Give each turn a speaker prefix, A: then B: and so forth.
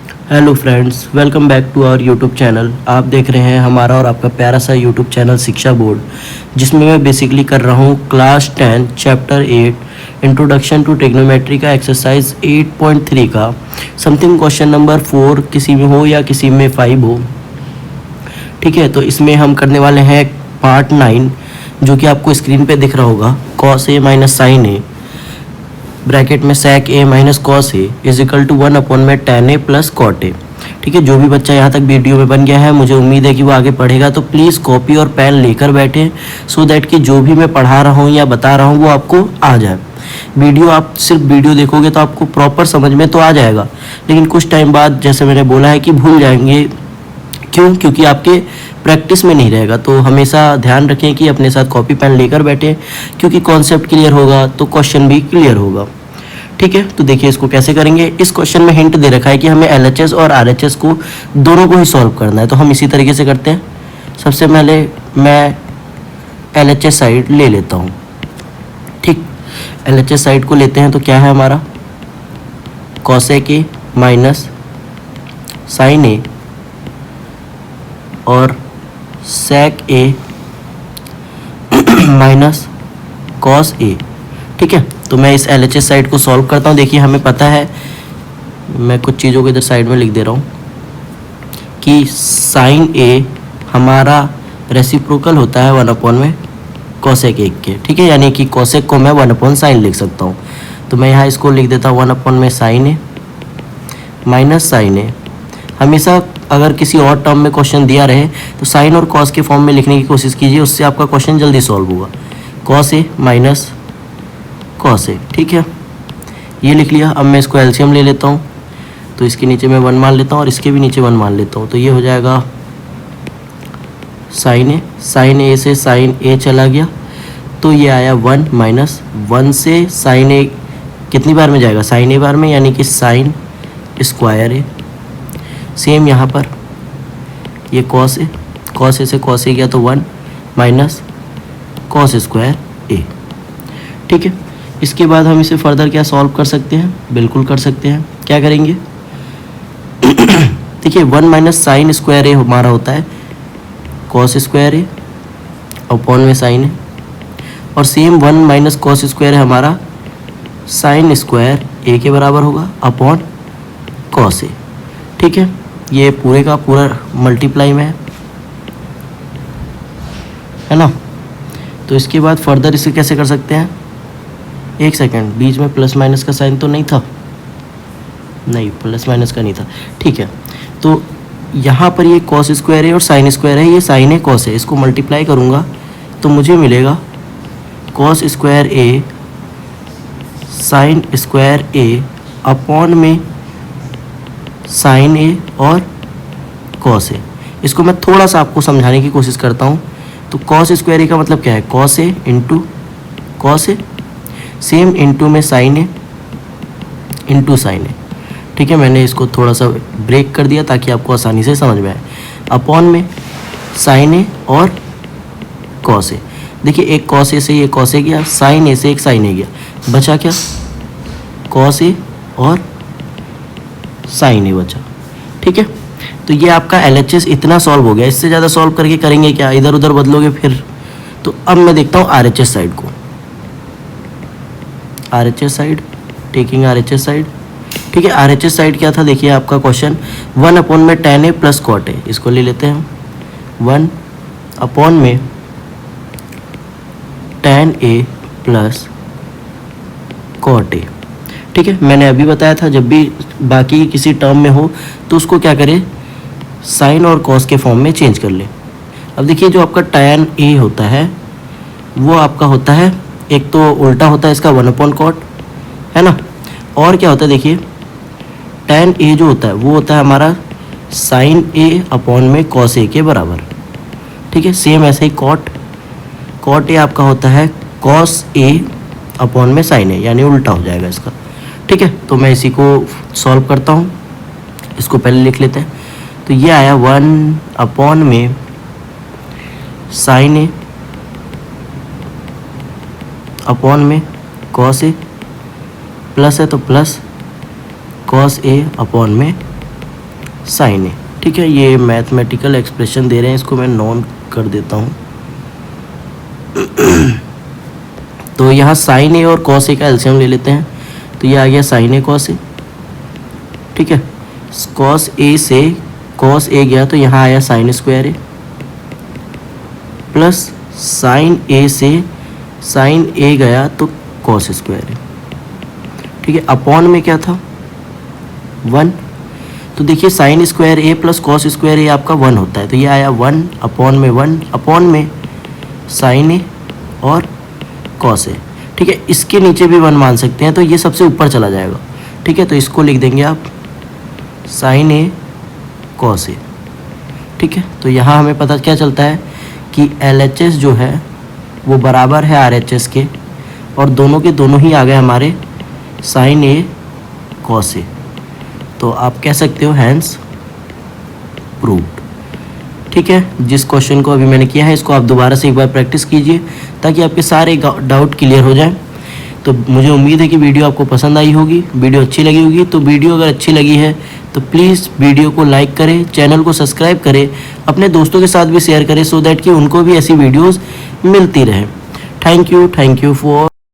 A: Hello friends, welcome back to our YouTube channel. आप देख रहे हैं हमारा और आपका प्यारा सा यूट्यूब चैनल शिक्षा बोर्ड, जिसमें मैं बेसिकली कर रहा हूँ class 10 chapter 8 introduction to trigonometry का एक्सरसाइज 8.3 का समथिंग क्वेश्चन नंबर 4 किसी में हो या किसी में 5 हो। ठीक है, तो इसमें हम करने वाले हैं पार्ट 9, जो कि आपको स्क्रीन पे दिख रहा होगा। Cos A minus sine A bracket में sec a minus cos A is equal to 1 में tan a plus cot A. ठीक है, जो भी बच्चा यहाँ तक वीडियो में बन गया है, मुझे उम्मीद है कि वो आगे पढ़ेगा, तो प्लीज़ कॉपी और पेन लेकर बैठे सो दैट कि जो भी मैं पढ़ा रहा हूँ या बता रहा हूँ वो आपको आ जाए। वीडियो आप सिर्फ वीडियो देखोगे तो आपको प्रॉपर समझ में तो आ जाएगा, लेकिन कुछ टाइम बाद जैसे मैंने बोला है कि भूल जाएंगे। क्यों? क्योंकि आपके प्रैक्टिस में नहीं रहेगा। तो हमेशा ध्यान रखें कि अपने साथ कॉपी पेन लेकर बैठें, क्योंकि कॉन्सेप्ट क्लियर होगा तो क्वेश्चन भी क्लियर होगा। ठीक है, तो देखिए इसको कैसे करेंगे। इस क्वेश्चन में हिंट दे रखा है कि हमें LHS और RHS को दोनों को ही सॉल्व करना है, तो हम इसी तरीके से करते हैं। सबसे पहले मैं LHS साइड ले लेता हूँ। ठीक, LHS साइड को लेते हैं तो क्या है हमारा cosec a माइनस साइन ए और sec a माइनस कॉस ए। ठीक है, तो मैं इस LHS साइड को सॉल्व करता हूँ। देखिए हमें पता है, मैं कुछ चीज़ों को इधर साइड में लिख दे रहा हूँ कि साइन ए हमारा रेसिप्रोकल होता है 1 में कॉसेक 1 के। ठीक है, यानी कि कॉसेक को मैं 1 साइन लिख सकता हूँ। तो मैं यहाँ इसको लिख देता हूँ 1 में साइन ए माइनस साइन ए। हमेशा अगर किसी और टर्म में क्वेश्चन दिया रहे तो साइन और कॉस के फॉर्म में लिखने की कोशिश कीजिए, उससे आपका क्वेश्चन जल्दी सॉल्व होगा। कॉस ए माइनस कॉस ए। ठीक है, ये लिख लिया। अब मैं इसको एलसीएम ले लेता हूँ, तो इसके नीचे मैं 1 मान लेता हूँ और इसके भी नीचे 1 मान लेता हूँ। तो ये हो जाएगा साइन ए से साइन ए चला गया, तो ये आया 1 माइनस 1 से साइन ए कितनी बार में जाएगा, साइन ए बार में, यानी कि साइन स्क्वायर ए। सेम यहाँ पर ये कॉस ए से कॉस ए गया तो 1 माइनस कॉस स्क्वायर ए। ठीक है, इसके बाद हम इसे फर्दर क्या सॉल्व कर सकते हैं, बिल्कुल कर सकते हैं। क्या करेंगे देखिए 1 माइनस साइन स्क्वायर ए हमारा होता है कॉस स्क्वायर ए अपॉन में साइन ए, और सेम 1 माइनस कॉस स्क्वायर है हमारा साइन स्क्वायर ए के बराबर होगा अपॉन कॉस ए। ठीक है, ये पूरे का पूरा मल्टीप्लाई में है ना। तो इसके बाद फर्दर इसे कैसे कर सकते हैं, एक सेकेंड, बीच में प्लस माइनस का साइन तो नहीं था, नहीं प्लस माइनस का नहीं था। ठीक है, तो यहाँ पर ये कॉस स्क्वायर है और साइन स्क्वायर है, ये साइन है कॉस है, इसको मल्टीप्लाई करूँगा तो मुझे मिलेगा कॉस स्क्वायर ए साइन स्क्वायर ए अपॉन में साइन ए और कॉस ए। इसको मैं थोड़ा सा आपको समझाने की कोशिश करता हूँ। तो कॉस स्क्वायर ए का मतलब क्या है, cos A into cos A, same into में साइन ए इंटू साइन ए। ठीक है, मैंने इसको थोड़ा सा ब्रेक कर दिया ताकि आपको आसानी से समझ में आए। अपॉन में साइन ए और कॉस ए। देखिए एक कॉस ए से ये कॉस ए गया, साइन ए से एक साइन ए गया, बचा क्या, कॉस ए और साइन ए बचा। ठीक है, तो ये आपका LHS इतना सॉल्व हो गया। इससे ज़्यादा सॉल्व करके करेंगे क्या, इधर उधर बदलोगे फिर। तो अब मैं देखता हूँ RHS साइड को, RHS side, taking RHS side. ठीक है, RHS साइड क्या था, देखिए आपका क्वेश्चन 1 में tan a plus cot A, इसको ले लेते हैं 1 में tan a plus cot A. ठीक है, मैंने अभी बताया था जब भी बाकी किसी टर्म में हो तो उसको क्या करें, साइन और कॉस के फॉर्म में चेंज कर ले। अब देखिए जो आपका tan a होता है वो आपका होता है, एक तो उल्टा होता है इसका 1 कॉट, है ना, और क्या होता है देखिए tan a जो होता है वो होता है हमारा साइन a अपॉन में कॉस ए के बराबर। ठीक है, सेम ऐसे ही कॉट ए आपका होता है कॉस ए अपॉन में साइन ए, यानी उल्टा हो जाएगा इसका। ठीक है, तो मैं इसी को सॉल्व करता हूँ, इसको पहले लिख लेते हैं। तो ये आया 1 में साइन ए अपॉन में कॉस ए, प्लस है तो प्लस कॉस ए अपॉन में साइन ए। ठीक है, ये मैथमेटिकल एक्सप्रेशन दे रहे हैं, इसको मैं नॉन कर देता हूँ। तो यहाँ साइन ए और कॉस ए का एलसीएम ले लेते हैं, तो ये आ गया साइन ए कॉस ए। ठीक है, कॉस ए से कॉस ए गया तो यहाँ आया साइन स्क्वायर ए, प्लस साइन ए से साइन ए गया तो कॉस स्क्वायर ए। ठीक है, अपॉन में क्या था 1, तो देखिए साइन स्क्वायर ए प्लस कॉस स्क्वायर ए आपका 1 होता है, तो ये आया 1 अपॉन में 1 अपॉन में साइन ए और कॉस ए। ठीक है, इसके नीचे भी 1 मान सकते हैं, तो ये सबसे ऊपर चला जाएगा। ठीक है, तो इसको लिख देंगे आप साइन ए कॉस ए। ठीक है, तो यहाँ हमें पता क्या चलता है कि LHS जो है वो बराबर है RHS के, और दोनों के दोनों ही आ गए हमारे साइन ए कॉस ए। तो आप कह सकते हो हैंस प्रूव्ड। ठीक है, जिस क्वेश्चन को अभी मैंने किया है इसको आप दोबारा से एक बार प्रैक्टिस कीजिए ताकि आपके सारे डाउट क्लियर हो जाएं। तो मुझे उम्मीद है कि वीडियो आपको पसंद आई होगी, वीडियो अच्छी लगी होगी। तो वीडियो अगर अच्छी लगी है तो प्लीज़ वीडियो को लाइक करें, चैनल को सब्सक्राइब करें, अपने दोस्तों के साथ भी शेयर करें, सो दैट कि उनको भी ऐसी वीडियोस मिलती रहे। Thank you for